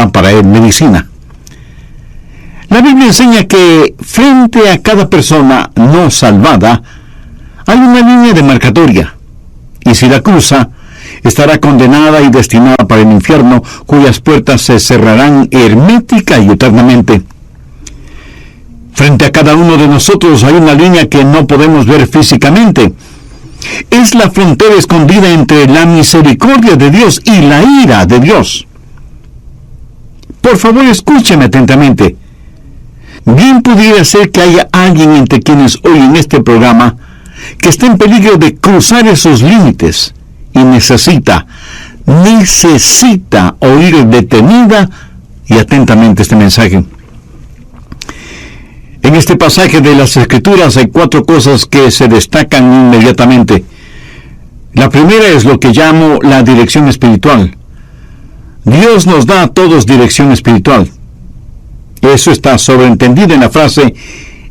será para él medicina. La Biblia enseña que frente a cada persona no salvada hay una línea demarcatoria, y si la cruza, estará condenada y destinada para el infierno, cuyas puertas se cerrarán hermética y eternamente. Frente a cada uno de nosotros hay una línea que no podemos ver físicamente. Es la frontera escondida entre la misericordia de Dios y la ira de Dios. Por favor, escúcheme atentamente. Bien pudiera ser que haya alguien entre quienes oyen este programa que esté en peligro de cruzar esos límites y necesita oír detenida y atentamente este mensaje. En este pasaje de las Escrituras hay 4 cosas que se destacan inmediatamente. La primera es lo que llamo la dirección espiritual. Dios nos da a todos dirección espiritual. Eso está sobreentendido en la frase,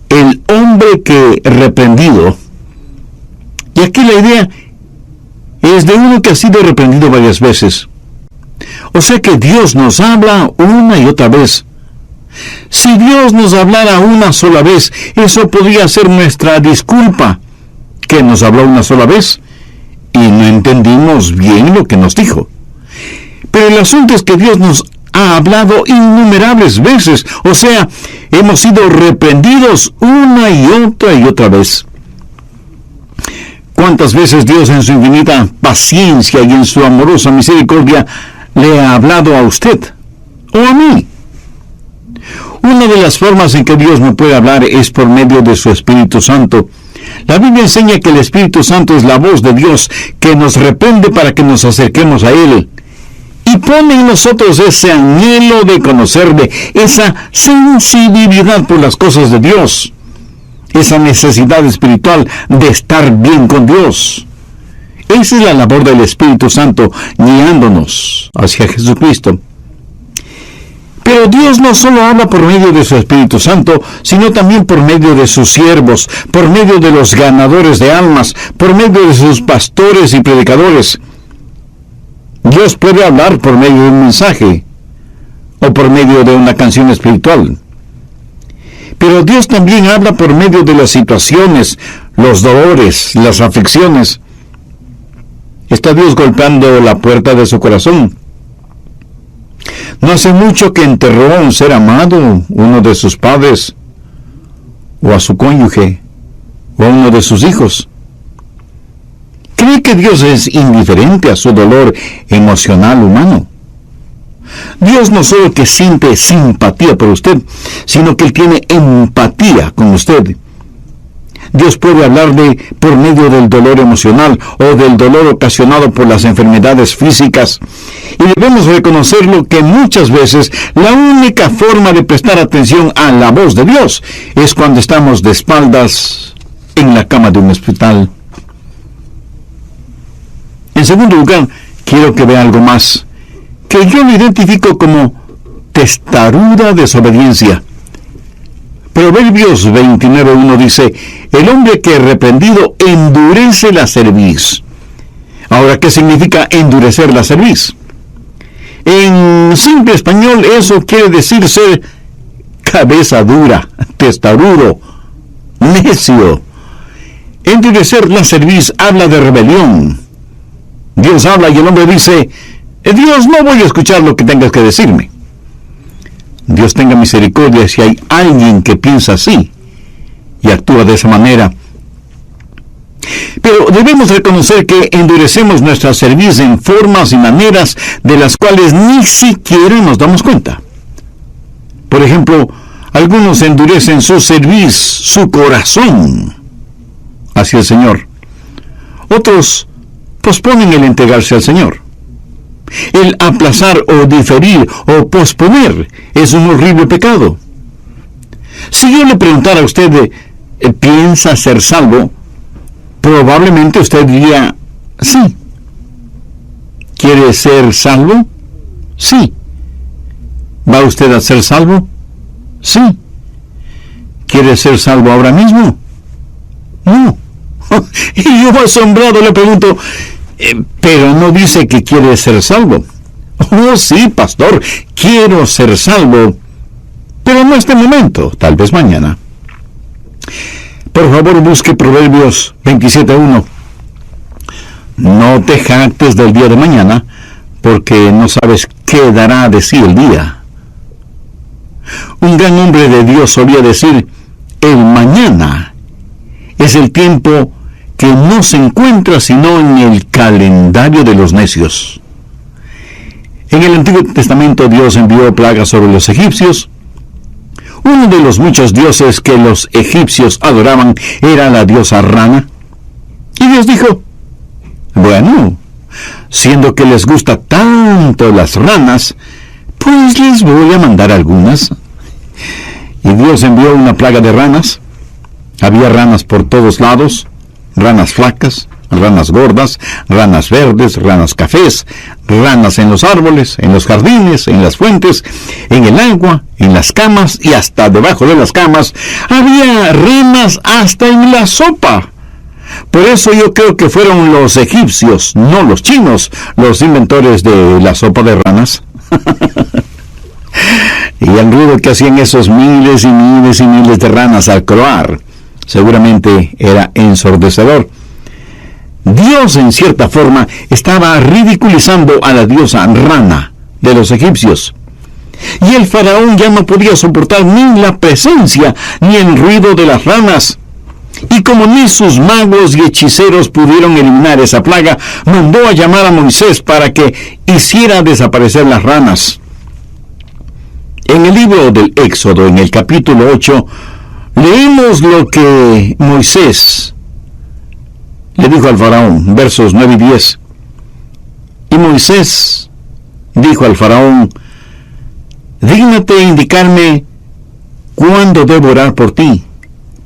el hombre que reprendido. Y aquí la idea es de uno que ha sido reprendido varias veces. O sea que Dios nos habla una y otra vez. Si Dios nos hablara una sola vez, eso podría ser nuestra disculpa, que nos habló una sola vez y no entendimos bien lo que nos dijo. Pero el asunto es que Dios nos ha hablado innumerables veces, o sea, hemos sido reprendidos una y otra vez. ¿Cuántas veces Dios en su infinita paciencia y en su amorosa misericordia le ha hablado a usted o a mí? Una de las formas en que Dios me puede hablar es por medio de su Espíritu Santo. La Biblia enseña que el Espíritu Santo es la voz de Dios que nos reprende para que nos acerquemos a Él. Y pone en nosotros ese anhelo de conocerle, esa sensibilidad por las cosas de Dios, esa necesidad espiritual de estar bien con Dios. Esa es la labor del Espíritu Santo, guiándonos hacia Jesucristo. Pero Dios no solo habla por medio de su Espíritu Santo, sino también por medio de sus siervos, por medio de los ganadores de almas, por medio de sus pastores y predicadores. Dios puede hablar por medio de un mensaje o por medio de una canción espiritual. Pero Dios también habla por medio de las situaciones, los dolores, las aflicciones. Está Dios golpeando la puerta de su corazón. No hace mucho que enterró a un ser amado, uno de sus padres, o a su cónyuge, o a uno de sus hijos. ¿Cree que Dios es indiferente a su dolor emocional humano? Dios no solo que siente simpatía por usted, sino que Él tiene empatía con usted. Dios puede hablarle por medio del dolor emocional o del dolor ocasionado por las enfermedades físicas. Y debemos reconocerlo que muchas veces la única forma de prestar atención a la voz de Dios es cuando estamos de espaldas en la cama de un hospital. En segundo lugar, quiero que vea algo más, que yo lo identifico como testaruda desobediencia. Proverbios 29:1 dice, el hombre que reprendido endurece la cerviz. Ahora, ¿qué significa endurecer la cerviz? En simple español, eso quiere decir ser cabeza dura, testarudo, necio. Endurecer la cerviz habla de rebelión. Dios habla y el hombre dice, Dios, no voy a escuchar lo que tengas que decirme. Dios tenga misericordia si hay alguien que piensa así y actúa de esa manera. Pero debemos reconocer que endurecemos nuestra cerviz en formas y maneras de las cuales ni siquiera nos damos cuenta. Por ejemplo, algunos endurecen su cerviz, su corazón hacia el Señor. Otros posponen el entregarse al Señor. El aplazar o diferir o posponer es un horrible pecado. Si yo le preguntara a usted, ¿piensa ser salvo? Probablemente usted diría, sí. ¿Quiere ser salvo? Sí. ¿Va usted a ser salvo? Sí. ¿Quiere ser salvo ahora mismo? No. Y yo asombrado le pregunto, pero no dice que quiere ser salvo. Oh, sí, pastor, quiero ser salvo, pero no este momento, tal vez mañana. Por favor, busque Proverbios 27:1. No te jactes del día de mañana, porque no sabes qué dará de sí el día. Un gran hombre de Dios solía decir, el mañana es el tiempo que no se encuentra sino en el calendario de los necios. En el Antiguo Testamento Dios envió plagas sobre los egipcios. Uno de los muchos dioses que los egipcios adoraban era la diosa Rana. Y Dios dijo, bueno, siendo que les gusta tanto las ranas, pues les voy a mandar algunas. Y Dios envió una plaga de ranas. Había ranas por todos lados, ranas flacas, ranas gordas, ranas verdes, ranas cafés, ranas en los árboles, en los jardines, en las fuentes, en el agua, en las camas y hasta debajo de las camas. Había ranas hasta en la sopa. Por eso yo creo que fueron los egipcios, no los chinos, los inventores de la sopa de ranas. Y el ruido que hacían esos miles y miles y miles de ranas al croar, seguramente era ensordecedor. Dios, en cierta forma, estaba ridiculizando a la diosa Rana de los egipcios. Y el faraón ya no podía soportar ni la presencia ni el ruido de las ranas. Y como ni sus magos y hechiceros pudieron eliminar esa plaga, mandó a llamar a Moisés para que hiciera desaparecer las ranas. En el libro del Éxodo, en el capítulo 8, leemos lo que Moisés le dijo al faraón, versos 9 y 10. Y Moisés dijo al faraón, dígnate indicarme cuándo debo orar por ti,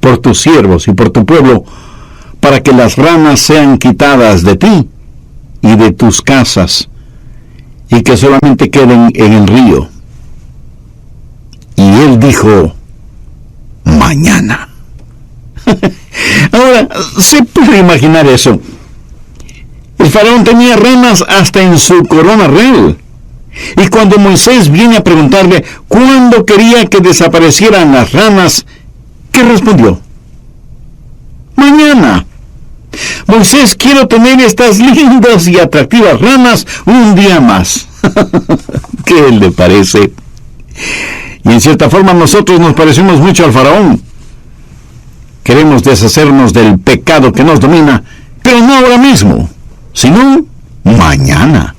por tus siervos y por tu pueblo, para que las ranas sean quitadas de ti y de tus casas, y que solamente queden en el río. Y él dijo, mañana. Ahora, ¿se puede imaginar eso? El faraón tenía ranas hasta en su corona real. Y cuando Moisés viene a preguntarle cuándo quería que desaparecieran las ranas, ¿qué respondió? Mañana. Moisés, quiero tener estas lindas y atractivas ranas un día más. ¿Qué le parece? Y en cierta forma nosotros nos parecemos mucho al faraón. Queremos deshacernos del pecado que nos domina, pero no ahora mismo, sino mañana.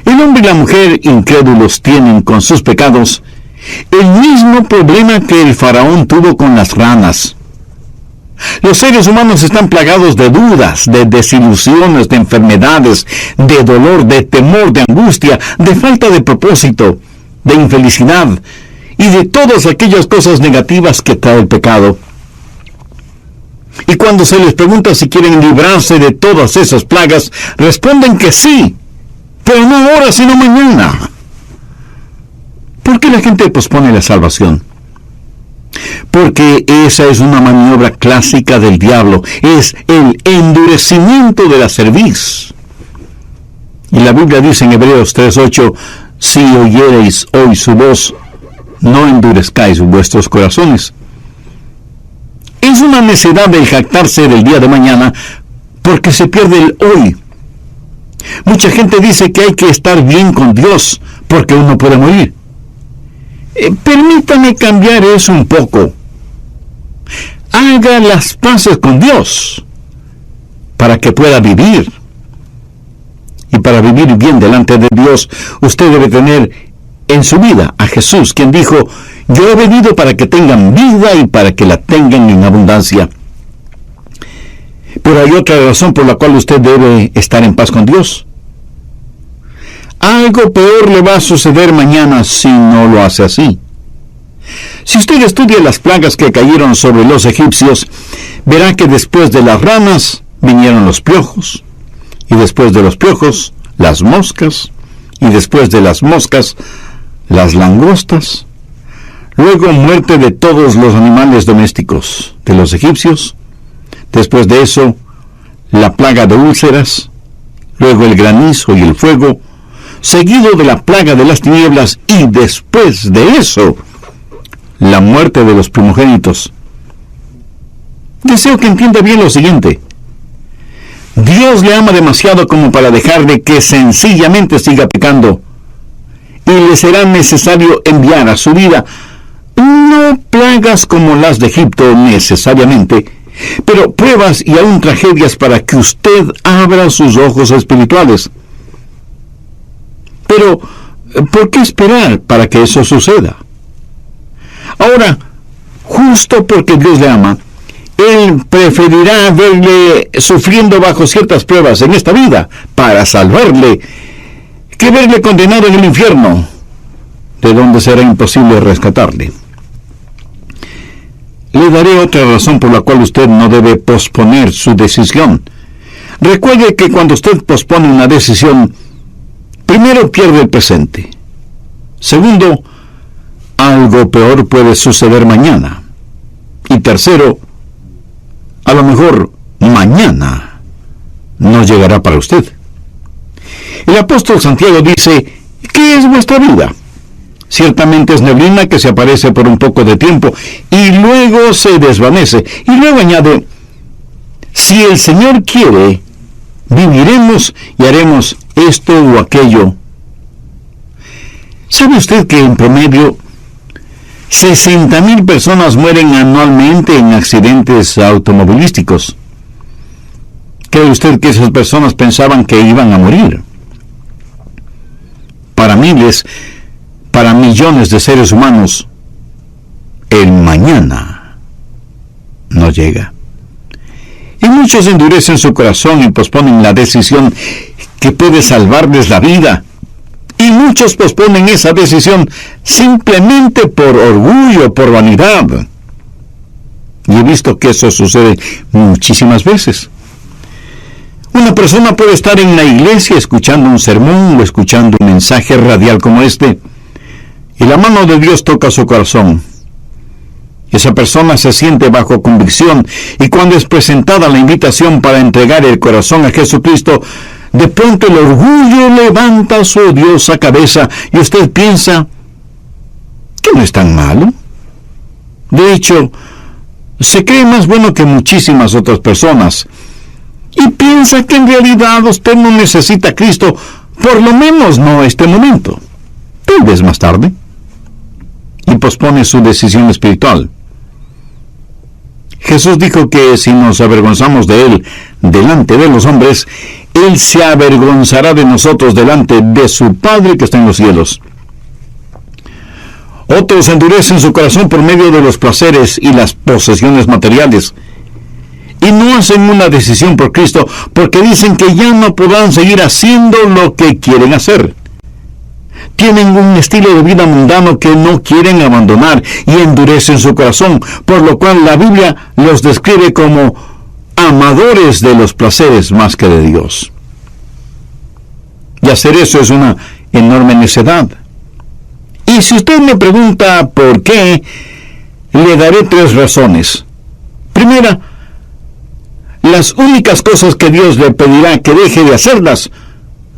El hombre y la mujer incrédulos tienen con sus pecados el mismo problema que el faraón tuvo con las ranas. Los seres humanos están plagados de dudas, de desilusiones, de enfermedades, de dolor, de temor, de angustia, de falta de propósito, de infelicidad y de todas aquellas cosas negativas que trae el pecado. Y cuando se les pregunta si quieren librarse de todas esas plagas, responden que sí, pero no ahora, sino mañana. ¿Por qué la gente pospone la salvación? Porque esa es una maniobra clásica del diablo, es el endurecimiento de la cerviz. Y la Biblia dice en Hebreos 3:8, si oyereis hoy su voz, no endurezcáis vuestros corazones. Es una necedad el jactarse del día de mañana, porque se pierde el hoy. Mucha gente dice que hay que estar bien con Dios, porque uno puede morir. Permítame cambiar eso un poco. Haga las paces con Dios, para que pueda vivir. Y para vivir bien delante de Dios, usted debe tener en su vida a Jesús, quien dijo, yo he venido para que tengan vida y para que la tengan en abundancia. Pero hay otra razón por la cual usted debe estar en paz con Dios. Algo peor le va a suceder mañana si no lo hace así. Si usted estudia las plagas que cayeron sobre los egipcios, verá que después de las ranas vinieron los piojos, y después de los piojos, las moscas, y después de las moscas, las langostas. Luego muerte de todos los animales domésticos de los egipcios. Después de eso, la plaga de úlceras. Luego el granizo y el fuego. seguido de la plaga de las tinieblas y después de eso, la muerte de los primogénitos. Deseo que entienda bien lo siguiente. Dios le ama demasiado como para dejarle que sencillamente siga pecando, y le será necesario enviar a su vida no plagas como las de Egipto necesariamente, pero pruebas y aún tragedias para que usted abra sus ojos espirituales. Pero, ¿por qué esperar para que eso suceda? Ahora, justo porque Dios le ama, Él preferirá verle sufriendo bajo ciertas pruebas en esta vida para salvarle, que verle condenado en el infierno, de donde será imposible rescatarle. Le daré otra razón por la cual usted no debe posponer su decisión. Recuerde que cuando usted pospone una decisión, primero pierde el presente. Segundo, algo peor puede suceder mañana. Y tercero, a lo mejor mañana no llegará para usted. El apóstol Santiago dice, ¿qué es vuestra vida? Ciertamente es neblina que se aparece por un poco de tiempo y luego se desvanece. Y luego añade, si el Señor quiere, viviremos y haremos esto o aquello. ¿Sabe usted que en promedio 60,000 personas mueren anualmente en accidentes automovilísticos? ¿Cree usted que esas personas pensaban que iban a morir? Para miles, para millones de seres humanos, el mañana no llega. Y muchos endurecen su corazón y posponen la decisión que puede salvarles la vida. Y muchos posponen esa decisión simplemente por orgullo, por vanidad. Y he visto que eso sucede muchísimas veces. Una persona puede estar en la iglesia escuchando un sermón o escuchando un mensaje radial como este, y la mano de Dios toca su corazón. Esa persona se siente bajo convicción, y cuando es presentada la invitación para entregar el corazón a Jesucristo, de pronto el orgullo levanta su odiosa cabeza, y usted piensa que no es tan malo. De hecho, se cree más bueno que muchísimas otras personas, y piensa que en realidad usted no necesita a Cristo, por lo menos no a este momento, tal vez más tarde, y pospone su decisión espiritual. Jesús dijo que si nos avergonzamos de Él delante de los hombres, Él se avergonzará de nosotros delante de su Padre que está en los cielos. Otros endurecen su corazón por medio de los placeres y las posesiones materiales, y no hacen una decisión por Cristo porque dicen que ya no podrán seguir haciendo lo que quieren hacer. Tienen un estilo de vida mundano que no quieren abandonar y endurecen su corazón, por lo cual la Biblia los describe como amadores de los placeres más que de Dios. Y hacer eso es una enorme necedad. Y si usted me pregunta por qué, le daré 3 razones. Primera, las únicas cosas que Dios le pedirá que deje de hacerlas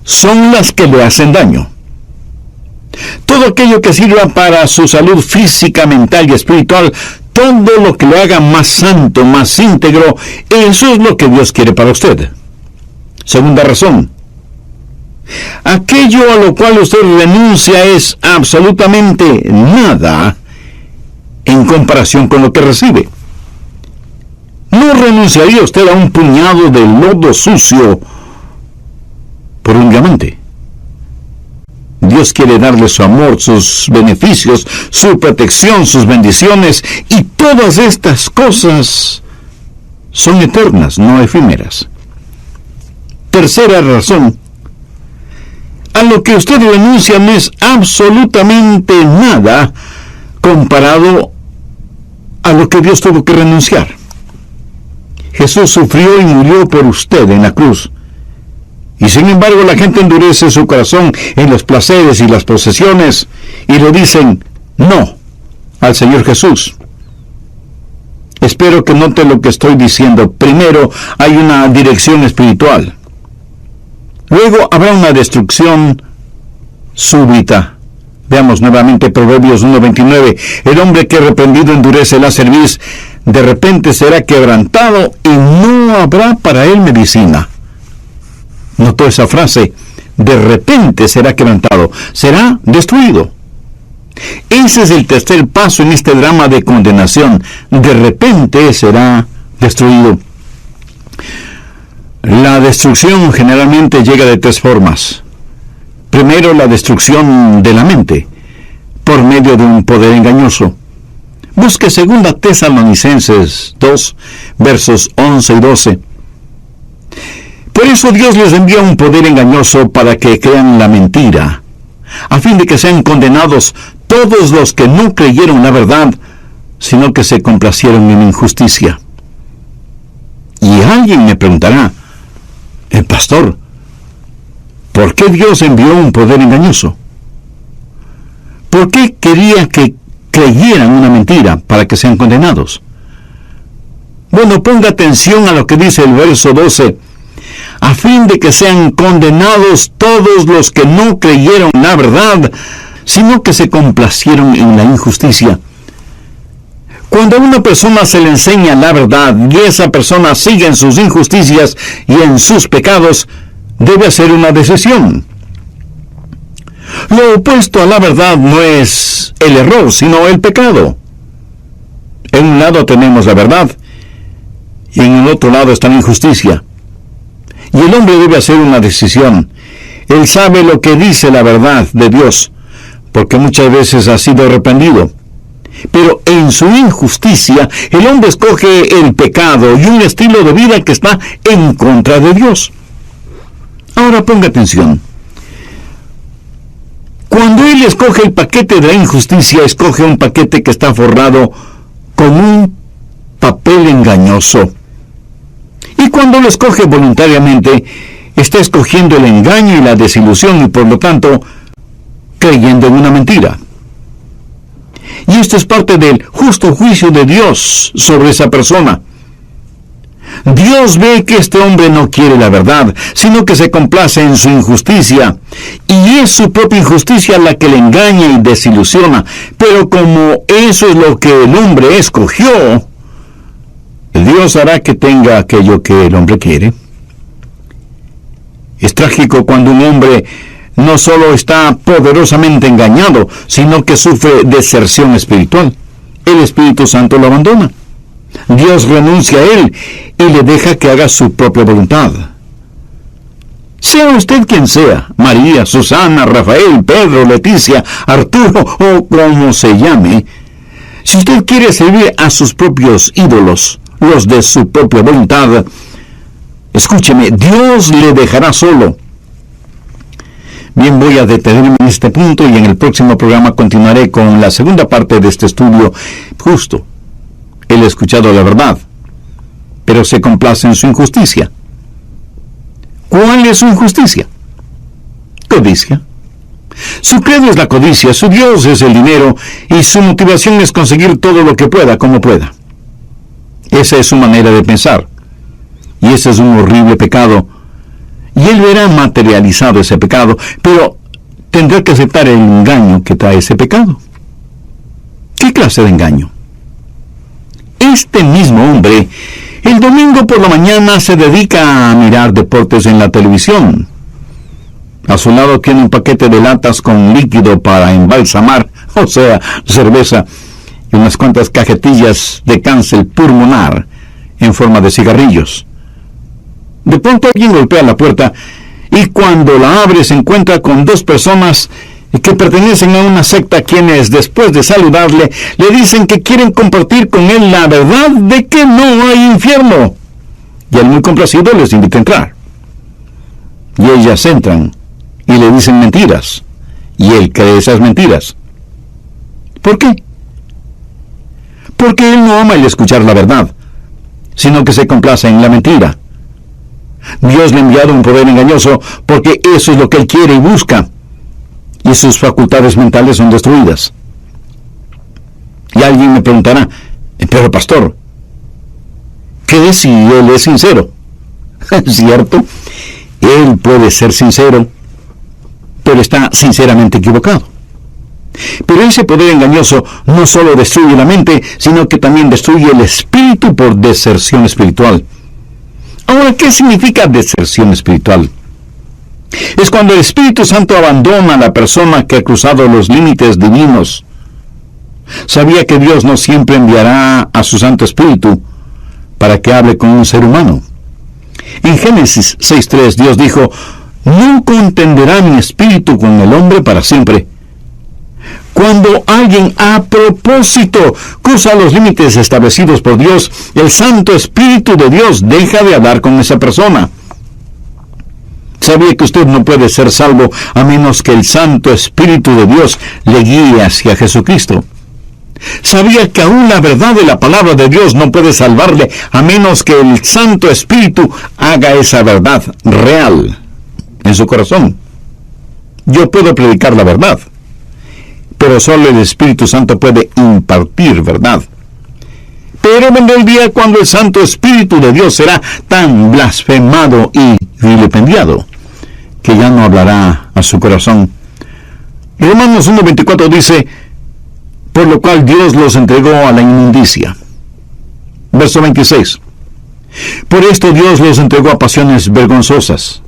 son las que le hacen daño. Todo aquello que sirva para su salud física, mental y espiritual, todo lo que lo haga más santo, más íntegro, eso es lo que Dios quiere para usted. Segunda razón, aquello a lo cual usted renuncia es absolutamente nada en comparación con lo que recibe. No renunciaría usted a un puñado de lodo sucio por un diamante. Dios quiere darle su amor, sus beneficios, su protección, sus bendiciones, y todas estas cosas son eternas, no efímeras. Tercera razón, a lo que usted renuncia no es absolutamente nada comparado a lo que Dios tuvo que renunciar. Jesús sufrió y murió por usted en la cruz. Y sin embargo la gente endurece su corazón en los placeres y las posesiones y le dicen no al Señor Jesús. Espero que note lo que estoy diciendo. Primero hay una dirección espiritual. Luego habrá una destrucción súbita. Veamos nuevamente Proverbios 1:29. El hombre que reprendido endurece la cerviz, de repente será quebrantado y no habrá para él medicina. ¿Notó esa frase? De repente será quebrantado, será destruido. Ese es el tercer paso en este drama de condenación. De repente será destruido. La destrucción generalmente llega de tres formas. Primero, la destrucción de la mente, por medio de un poder engañoso. Busque 2 Tesalonicenses 2, versos 11 y 12. Por eso Dios les envía un poder engañoso para que crean la mentira, a fin de que sean condenados todos los que no creyeron la verdad, sino que se complacieron en injusticia. Y alguien me preguntará, pastor, ¿por qué Dios envió un poder engañoso? ¿Por qué quería que creyeran una mentira para que sean condenados? Bueno, ponga atención a lo que dice el verso 12. A fin de que sean condenados todos los que no creyeron la verdad, sino que se complacieron en la injusticia. Cuando a una persona se le enseña la verdad y esa persona sigue en sus injusticias y en sus pecados, debe hacer una decisión. Lo opuesto a la verdad no es el error, sino el pecado. En un lado tenemos la verdad y en el otro lado está la injusticia. Y el hombre debe hacer una decisión. Él sabe lo que dice la verdad de Dios, porque muchas veces ha sido reprendido. Pero en su injusticia, el hombre escoge el pecado y un estilo de vida que está en contra de Dios. Ahora ponga atención. Cuando él escoge el paquete de la injusticia, escoge un paquete que está forrado con un papel engañoso. Y cuando lo escoge voluntariamente, está escogiendo el engaño y la desilusión y por lo tanto, creyendo en una mentira. Y esto es parte del justo juicio de Dios sobre esa persona. Dios ve que este hombre no quiere la verdad, sino que se complace en su injusticia. Y es su propia injusticia la que le engaña y desilusiona. Pero como eso es lo que el hombre escogió, Dios hará que tenga aquello que el hombre quiere. Es trágico cuando un hombre no solo está poderosamente engañado, sino que sufre deserción espiritual. El Espíritu Santo lo abandona. Dios renuncia a él y le deja que haga su propia voluntad. Sea usted quien sea, María, Susana, Rafael, Pedro, Leticia, Arturo o como se llame, si usted quiere servir a sus propios ídolos, los de su propia voluntad, escúcheme, Dios le dejará solo. Bien, voy a detenerme en este punto y en el próximo programa continuaré con la segunda parte de este estudio. Justo, él ha escuchado la verdad, pero se complace en su injusticia. ¿Cuál es su injusticia? Codicia. Su credo es la codicia, su Dios es el dinero y su motivación es conseguir todo lo que pueda, como pueda. Esa es su manera de pensar. Y ese es un horrible pecado. Y él verá materializado ese pecado, pero tendrá que aceptar el engaño que trae ese pecado. ¿Qué clase de engaño? Este mismo hombre, el domingo por la mañana se dedica a mirar deportes en la televisión. A su lado tiene un paquete de latas con líquido para embalsamar, o sea, cerveza, y unas cuantas cajetillas de cáncer pulmonar en forma de cigarrillos. De pronto alguien golpea la puerta y cuando la abre se encuentra con dos personas que pertenecen a una secta quienes después de saludarle le dicen que quieren compartir con él la verdad de que no hay infierno. Y él muy complacido les invita a entrar. Y ellas entran y le dicen mentiras. Y él cree esas mentiras. ¿Por qué? Porque él no ama el escuchar la verdad, sino que se complace en la mentira. Dios le ha enviado un poder engañoso porque eso es lo que él quiere y busca. Y sus facultades mentales son destruidas. Y alguien me preguntará, pero pastor, ¿qué si él es sincero? ¿Cierto? Él puede ser sincero, pero está sinceramente equivocado. Pero ese poder engañoso no solo destruye la mente, sino que también destruye el espíritu por deserción espiritual. Ahora, ¿qué significa deserción espiritual? Es cuando el Espíritu Santo abandona a la persona que ha cruzado los límites divinos. Sabía que Dios no siempre enviará a su Santo Espíritu para que hable con un ser humano. En Génesis 6:3 Dios dijo: «No contenderá mi espíritu con el hombre para siempre». Cuando alguien a propósito cruza los límites establecidos por Dios, el Santo Espíritu de Dios deja de hablar con esa persona. ¿Sabía que usted no puede ser salvo a menos que el Santo Espíritu de Dios le guíe hacia Jesucristo? ¿Sabía que aún la verdad de la palabra de Dios no puede salvarle a menos que el Santo Espíritu haga esa verdad real en su corazón? Yo puedo predicar la verdad, pero solo el Espíritu Santo puede impartir verdad. Pero vendrá el día cuando el Santo Espíritu de Dios será tan blasfemado y vilipendiado que ya no hablará a su corazón. Romanos 1:24 dice: «Por lo cual Dios los entregó a la inmundicia». Verso 26. «Por esto Dios los entregó a pasiones vergonzosas».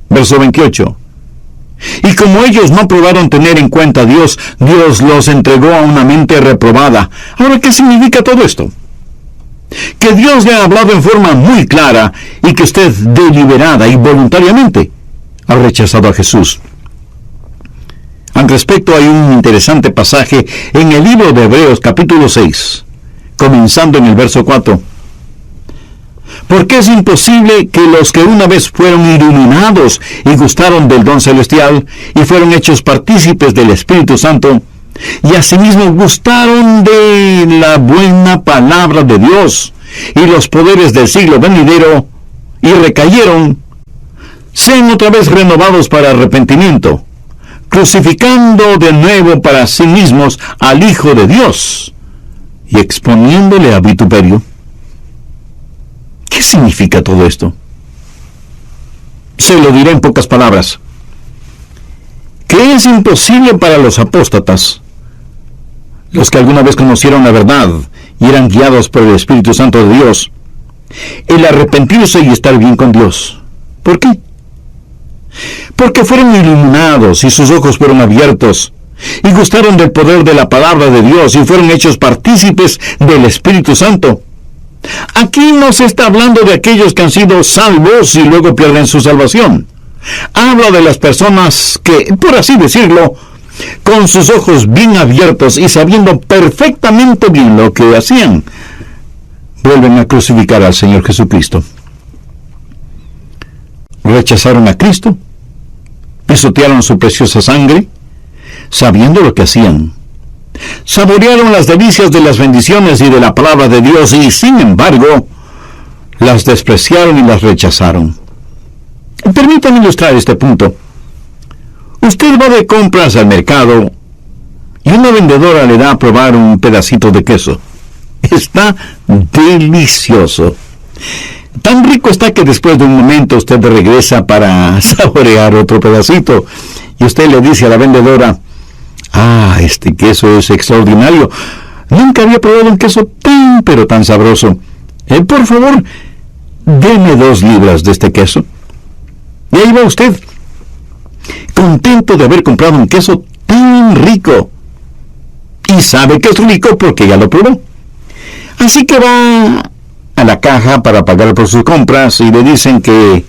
Verso 28. «Y como ellos no probaron tener en cuenta a Dios, Dios los entregó a una mente reprobada». Ahora, ¿qué significa todo esto? Que Dios le ha hablado en forma muy clara y que usted deliberada y voluntariamente ha rechazado a Jesús. Al respecto, hay un interesante pasaje en el libro de Hebreos capítulo 6, comenzando en el verso 4. «Porque es imposible que los que una vez fueron iluminados y gustaron del don celestial y fueron hechos partícipes del Espíritu Santo, y asimismo gustaron de la buena palabra de Dios y los poderes del siglo venidero, y recayeron, sean otra vez renovados para arrepentimiento, crucificando de nuevo para sí mismos al Hijo de Dios y exponiéndole a vituperio». ¿Qué significa todo esto? Se lo diré en pocas palabras. Que es imposible para los apóstatas, los que alguna vez conocieron la verdad y eran guiados por el Espíritu Santo de Dios, el arrepentirse y estar bien con Dios. ¿Por qué? Porque fueron iluminados y sus ojos fueron abiertos y gustaron del poder de la palabra de Dios y fueron hechos partícipes del Espíritu Santo. Aquí no se está hablando de aquellos que han sido salvos y luego pierden su salvación. Habla de las personas que, por así decirlo, con sus ojos bien abiertos y sabiendo perfectamente bien lo que hacían, vuelven a crucificar al Señor Jesucristo. Rechazaron a Cristo, pisotearon su preciosa sangre, sabiendo lo que hacían. Saborearon las delicias de las bendiciones y de la palabra de Dios y, sin embargo, las despreciaron y las rechazaron. Permítanme ilustrar este punto. Usted va de compras al mercado y una vendedora le da a probar un pedacito de queso. Está delicioso. Tan rico está que después de un momento usted regresa para saborear otro pedacito y usted le dice a la vendedora: «Ah, este queso es extraordinario. Nunca había probado un queso tan, pero tan sabroso. Por favor, deme 2 libras de este queso». Y ahí va usted, contento de haber comprado un queso tan rico. Y sabe que es rico porque ya lo probó. Así que va a la caja para pagar por sus compras y le dicen que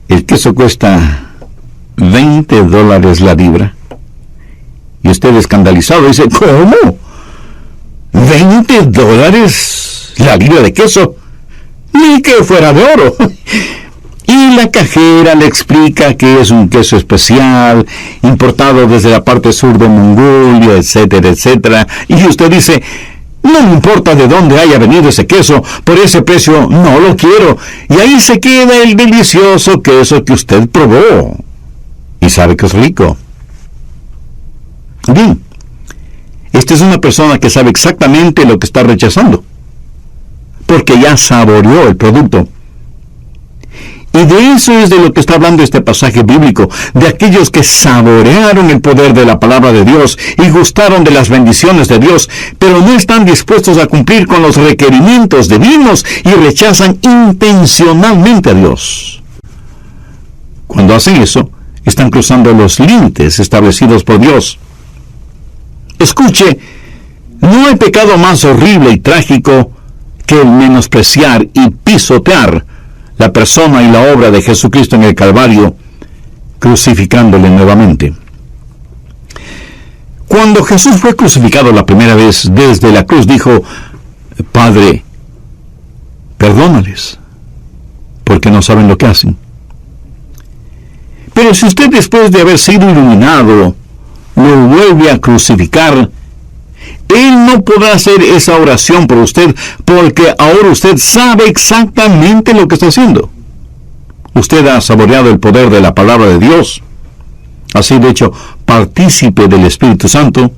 el queso cuesta $20 la libra. Y usted, escandalizado, dice: «¿Cómo? $20 la libra de queso? Ni que fuera de oro». Y la cajera le explica que es un queso especial, importado desde la parte sur de Mongolia, etcétera, etcétera. Y usted dice: «No me importa de dónde haya venido ese queso, por ese precio no lo quiero». Y ahí se queda el delicioso queso que usted probó. Y sabe que es rico. Bien, esta es una persona que sabe exactamente lo que está rechazando, porque ya saboreó el producto. Y de eso es de lo que está hablando este pasaje bíblico, de aquellos que saborearon el poder de la palabra de Dios y gustaron de las bendiciones de Dios, pero no están dispuestos a cumplir con los requerimientos divinos y rechazan intencionalmente a Dios. Cuando hacen eso, están cruzando los límites establecidos por Dios. Escuche, no hay pecado más horrible y trágico que el menospreciar y pisotear la persona y la obra de Jesucristo en el Calvario, crucificándole nuevamente. Cuando Jesús fue crucificado la primera vez desde la cruz, dijo: Padre, perdónales, porque no saben lo que hacen. Pero si usted, después de haber sido iluminado, lo vuelve a crucificar, Él no podrá hacer esa oración por usted, porque ahora usted sabe exactamente lo que está haciendo. Usted ha saboreado el poder de la palabra de Dios, ha sido hecho partícipe del Espíritu Santo,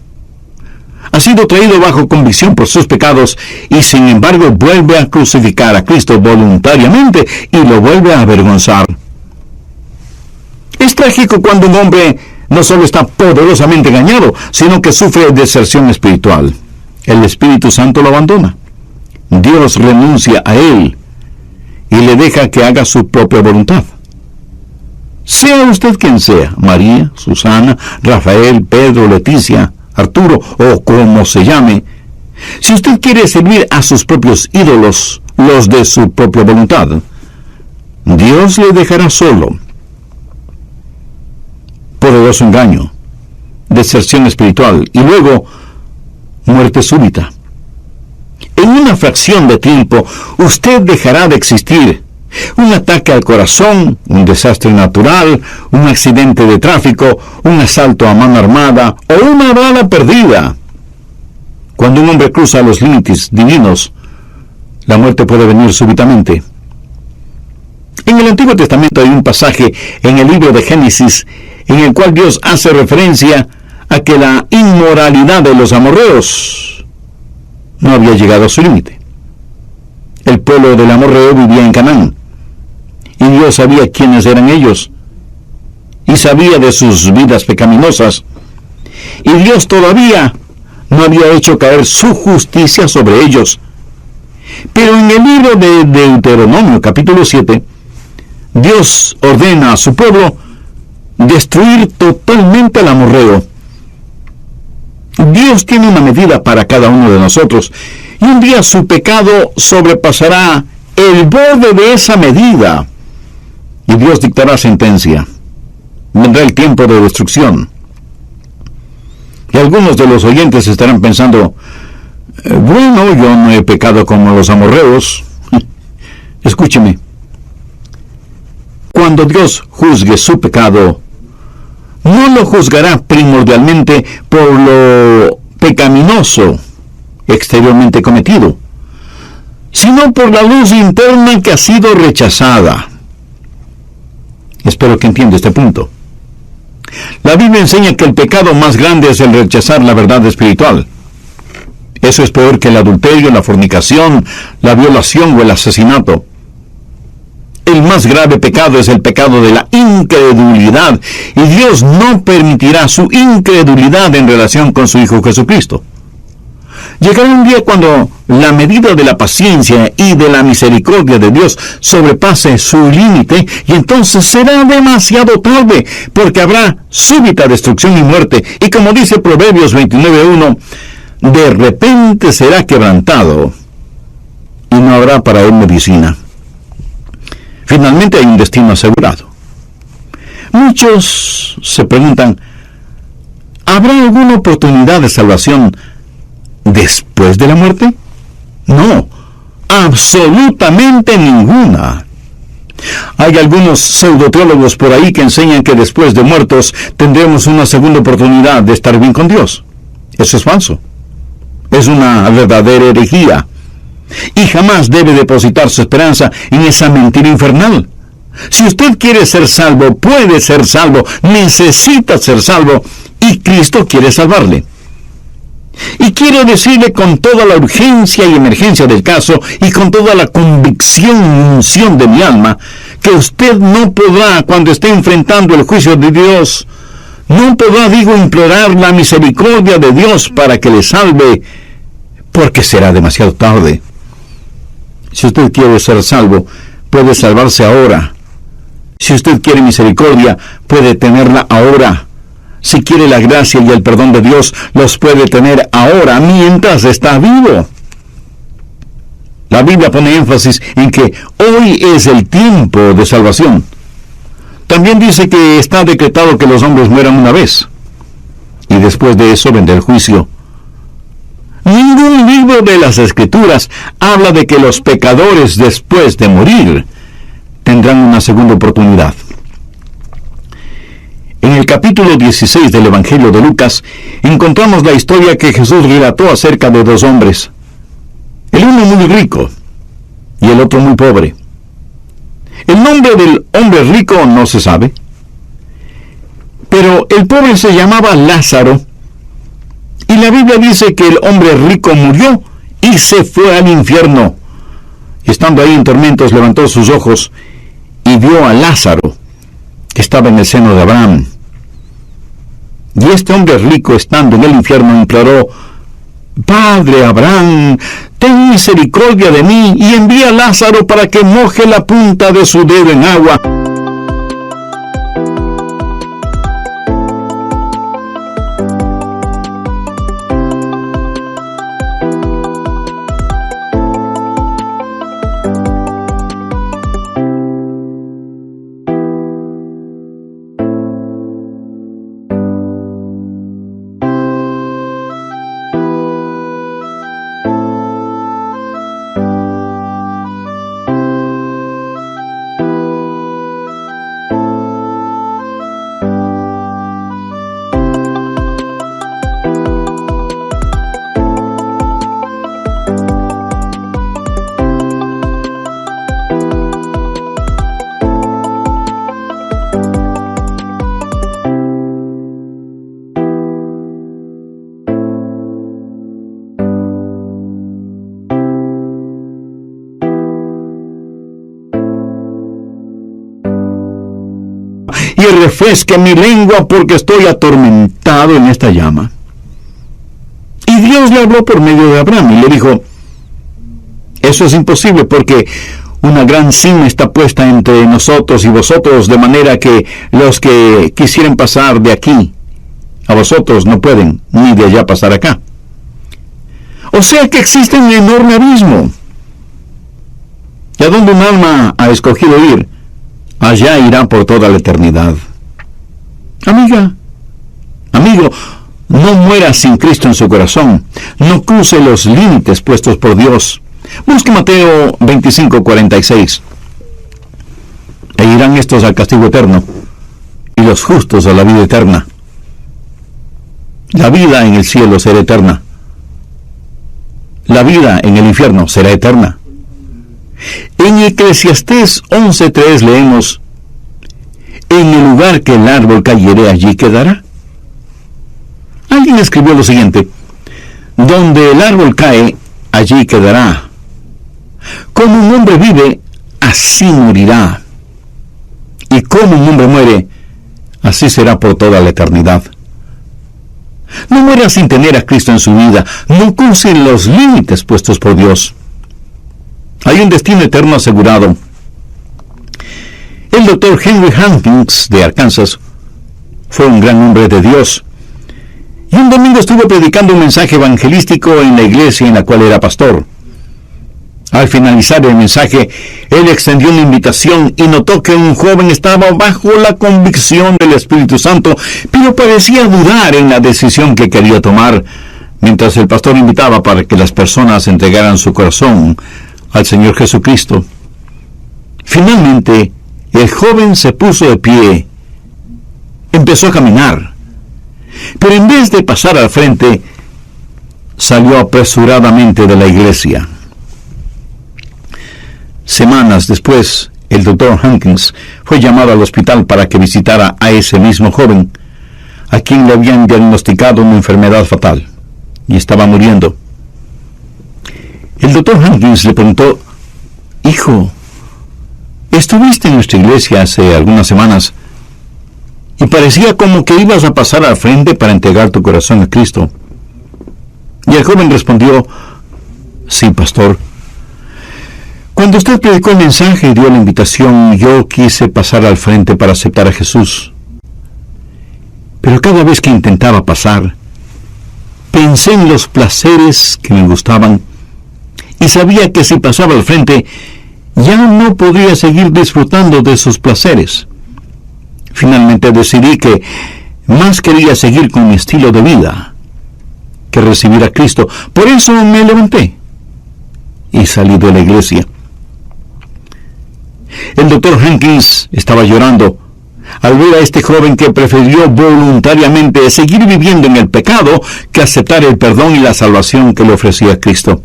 ha sido traído bajo convicción por sus pecados, y sin embargo vuelve a crucificar a Cristo voluntariamente y lo vuelve a avergonzar. Es trágico cuando un hombre no solo está poderosamente engañado, sino que sufre deserción espiritual. El Espíritu Santo lo abandona. Dios renuncia a él y le deja que haga su propia voluntad. Sea usted quien sea, María, Susana, Rafael, Pedro, Leticia, Arturo o como se llame, si usted quiere servir a sus propios ídolos, los de su propia voluntad, Dios le dejará solo. Poderoso engaño, deserción espiritual y luego muerte súbita. En una fracción de tiempo, usted dejará de existir. Un ataque al corazón, un desastre natural, un accidente de tráfico, un asalto a mano armada o una bala perdida. Cuando un hombre cruza los límites divinos, la muerte puede venir súbitamente. En el Antiguo Testamento hay un pasaje en el libro de Génesis en el cual Dios hace referencia a que la inmoralidad de los amorreos no había llegado a su límite. El pueblo del amorreo vivía en Canaán, y Dios sabía quiénes eran ellos, y sabía de sus vidas pecaminosas, y Dios todavía no había hecho caer su justicia sobre ellos. Pero en el libro de Deuteronomio, capítulo 7, Dios ordena a su pueblo destruir totalmente al amorreo. Dios tiene una medida para cada uno de nosotros, y un día su pecado sobrepasará el borde de esa medida, y Dios dictará sentencia. Vendrá el tiempo de destrucción. Y algunos de los oyentes estarán pensando: bueno, yo no he pecado como los amorreos. Escúcheme. Cuando Dios juzgue su pecado, no lo juzgará primordialmente por lo pecaminoso exteriormente cometido, sino por la luz interna que ha sido rechazada. Espero que entienda este punto. La Biblia enseña que el pecado más grande es el rechazar la verdad espiritual. Eso es peor que el adulterio, la fornicación, la violación o el asesinato. El más grave pecado es el pecado de la incredulidad, y Dios no permitirá su incredulidad en relación con su Hijo Jesucristo. Llegará un día cuando la medida de la paciencia y de la misericordia de Dios sobrepase su límite, y entonces será demasiado tarde, porque habrá súbita destrucción y muerte, y como dice Proverbios 29:1, de repente será quebrantado, y no habrá para él medicina. Finalmente hay un destino asegurado. Muchos se preguntan: ¿habrá alguna oportunidad de salvación después de la muerte? No, absolutamente ninguna. Hay algunos pseudoteólogos por ahí que enseñan que después de muertos tendremos una segunda oportunidad de estar bien con Dios. Eso es falso. Es una verdadera herejía. Y jamás debe depositar su esperanza en esa mentira infernal. Si usted quiere ser salvo, puede ser salvo, necesita ser salvo, y Cristo quiere salvarle. Y quiero decirle con toda la urgencia y emergencia del caso y con toda la convicción y unción de mi alma, que usted no podrá, cuando esté enfrentando el juicio de Dios, no podrá, implorar la misericordia de Dios para que le salve, porque será demasiado tarde. Si usted quiere ser salvo, puede salvarse ahora. Si usted quiere misericordia, puede tenerla ahora. Si quiere la gracia y el perdón de Dios, los puede tener ahora, mientras está vivo. La Biblia pone énfasis en que hoy es el tiempo de salvación. También dice que está decretado que los hombres mueran una vez, y después de eso vendrá el juicio. Ningún libro de las Escrituras habla de que los pecadores, después de morir, tendrán una segunda oportunidad. En el capítulo 16 del Evangelio de Lucas, encontramos la historia que Jesús relató acerca de dos hombres. El uno muy rico y el otro muy pobre. El nombre del hombre rico no se sabe, pero el pobre se llamaba Lázaro, y la Biblia dice que el hombre rico murió y se fue al infierno. Y estando ahí en tormentos, levantó sus ojos y vio a Lázaro, que estaba en el seno de Abraham. Y este hombre rico, estando en el infierno, imploró: Padre Abraham, ten misericordia de mí y envía a Lázaro para que moje la punta de su dedo en agua. Y refresque mi lengua, porque estoy atormentado en esta llama. Y Dios le habló por medio de Abraham y le dijo: eso es imposible, porque una gran cima está puesta entre nosotros y vosotros, de manera que los que quisieran pasar de aquí a vosotros no pueden, ni de allá pasar acá. O sea que existe un enorme abismo. Y a donde un alma ha escogido ir, allá irá por toda la eternidad. Amiga, amigo, no muera sin Cristo en su corazón. No cruce los límites puestos por Dios. Busque Mateo 25:46. E irán estos al castigo eterno, y los justos a la vida eterna. La vida en el cielo será eterna. La vida en el infierno será eterna. En Eclesiastés 11:3 leemos: en el lugar que el árbol cayere, allí quedará. Alguien escribió lo siguiente: donde el árbol cae, allí quedará. Como un hombre vive, así morirá. Y como un hombre muere, así será por toda la eternidad. No muera sin tener a Cristo en su vida. No cruce los límites puestos por Dios. Hay un destino eterno asegurado. El doctor Henry Hopkins de Arkansas fue un gran hombre de Dios. Y un domingo estuvo predicando un mensaje evangelístico en la iglesia en la cual era pastor. Al finalizar el mensaje, él extendió una invitación y notó que un joven estaba bajo la convicción del Espíritu Santo, pero parecía dudar en la decisión que quería tomar, mientras el pastor invitaba para que las personas entregaran su corazón al Señor Jesucristo. Finalmente, el joven se puso de pie, empezó a caminar, pero en vez de pasar al frente, salió apresuradamente de la iglesia. Semanas después, el doctor Hopkins fue llamado al hospital para que visitara a ese mismo joven, a quien le habían diagnosticado una enfermedad fatal. y estaba muriendo. El doctor Hankins le preguntó: «Hijo, estuviste en nuestra iglesia hace algunas semanas y parecía como que ibas a pasar al frente para entregar tu corazón a Cristo». Y el joven respondió: «Sí, pastor. Cuando usted predicó el mensaje y dio la invitación, yo quise pasar al frente para aceptar a Jesús. Pero cada vez que intentaba pasar, pensé en los placeres que me gustaban y sabía que si pasaba al frente, ya no podría seguir disfrutando de esos placeres. Finalmente decidí que más quería seguir con mi estilo de vida que recibir a Cristo. Por eso me levanté y salí de la iglesia». El doctor Hankins estaba llorando al ver a este joven que prefirió voluntariamente seguir viviendo en el pecado que aceptar el perdón y la salvación que le ofrecía Cristo.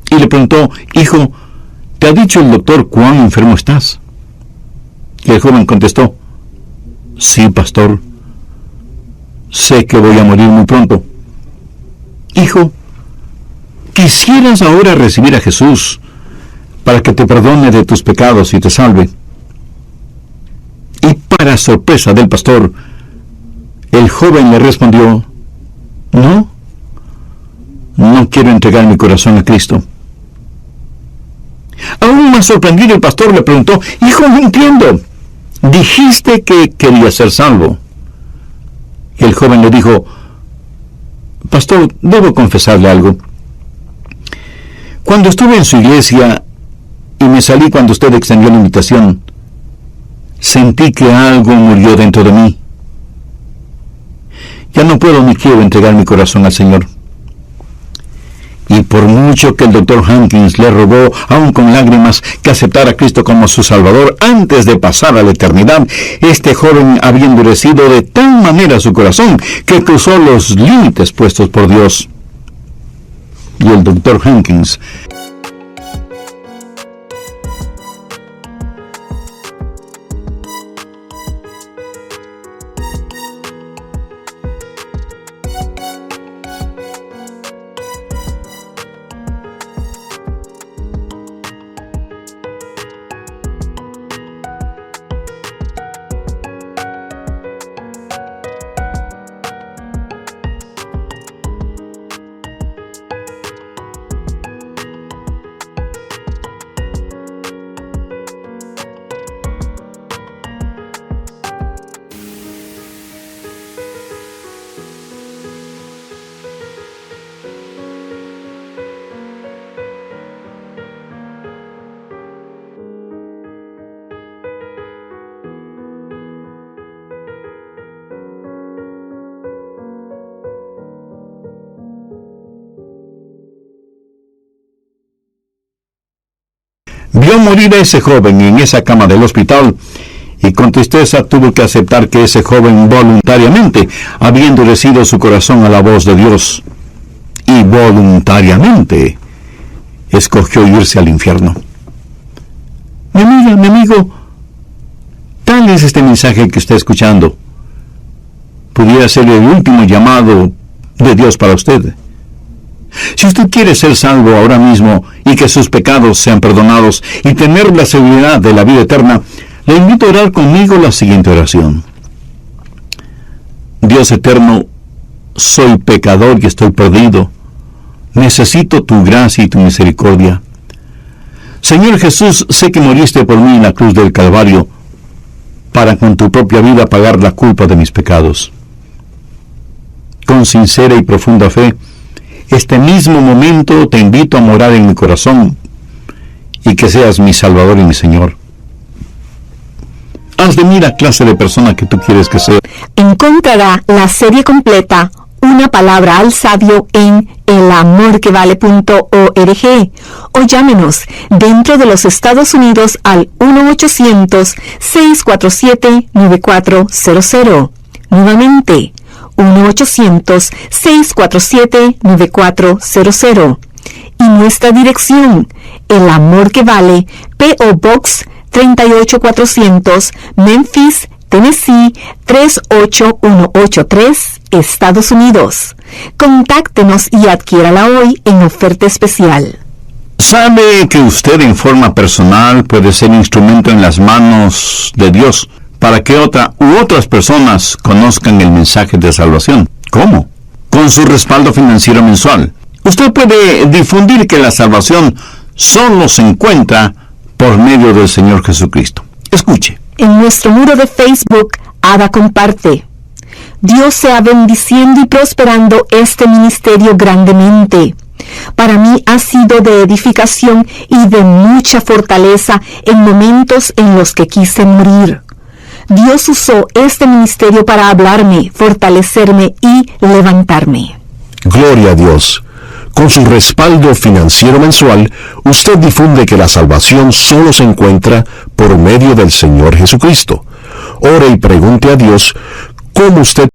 Y le preguntó: «Hijo, ¿te ha dicho el doctor cuán enfermo estás?». Y el joven contestó: «Sí, pastor. Sé que voy a morir muy pronto». «Hijo, ¿quisieras ahora recibir a Jesús para que te perdone de tus pecados y te salve?». Y para sorpresa del pastor, el joven le respondió: «No quiero entregar mi corazón a Cristo». Aún más sorprendido, el pastor le preguntó: «Hijo, no entiendo. Dijiste que querías ser salvo». Y el joven le dijo: «Pastor, debo confesarle algo. Cuando estuve en su iglesia y me salí cuando usted extendió la invitación, sentí que algo murió dentro de mí. Ya no puedo ni quiero entregar mi corazón al Señor». Y por mucho que el doctor Hankins le rogó, aún con lágrimas, que aceptara a Cristo como su Salvador antes de pasar a la eternidad, este joven había endurecido de tal manera su corazón que cruzó los límites puestos por Dios. Y el doctor Hankins vio morir a ese joven en esa cama del hospital, y con tristeza tuvo que aceptar que ese joven voluntariamente había endurecido su corazón a la voz de Dios, y voluntariamente escogió irse al infierno. Mi amiga, mi amigo, tal es este mensaje que está escuchando. Pudiera ser el último llamado de Dios para usted. Si usted quiere ser salvo ahora mismo y que sus pecados sean perdonados y tener la seguridad de la vida eterna, le invito a orar conmigo la siguiente oración. Dios eterno, soy pecador y estoy perdido. Necesito tu gracia y tu misericordia. Señor Jesús, sé que moriste por mí en la cruz del Calvario para con tu propia vida pagar la culpa de mis pecados. Con sincera y profunda fe, este mismo momento te invito a morar en mi corazón y que seas mi Salvador y mi Señor. Haz de mí la clase de persona que tú quieres que sea. Encontrará la serie completa, Una palabra al sabio, en elamorquevale.org o llámenos dentro de los Estados Unidos al 1-800-647-9400. Nuevamente, 1-800-647-9400. Y nuestra dirección, El Amor que Vale, P.O. Box 38400, Memphis, Tennessee 38183, Estados Unidos. Contáctenos y adquiérala hoy en oferta especial. ¿Sabe que usted en forma personal puede ser instrumento en las manos de Dios para que otra u otras personas conozcan el mensaje de salvación? ¿Cómo? Con su respaldo financiero mensual. Usted puede difundir que la salvación solo se encuentra por medio del Señor Jesucristo. Escuche. En nuestro muro de Facebook, Ada comparte: Dios sea bendiciendo y prosperando este ministerio grandemente. Para mí ha sido de edificación y de mucha fortaleza en momentos en los que quise morir. Dios usó este ministerio para hablarme, fortalecerme y levantarme. Gloria a Dios. Con su respaldo financiero mensual, usted difunde que la salvación solo se encuentra por medio del Señor Jesucristo. Ore y pregunte a Dios cómo usted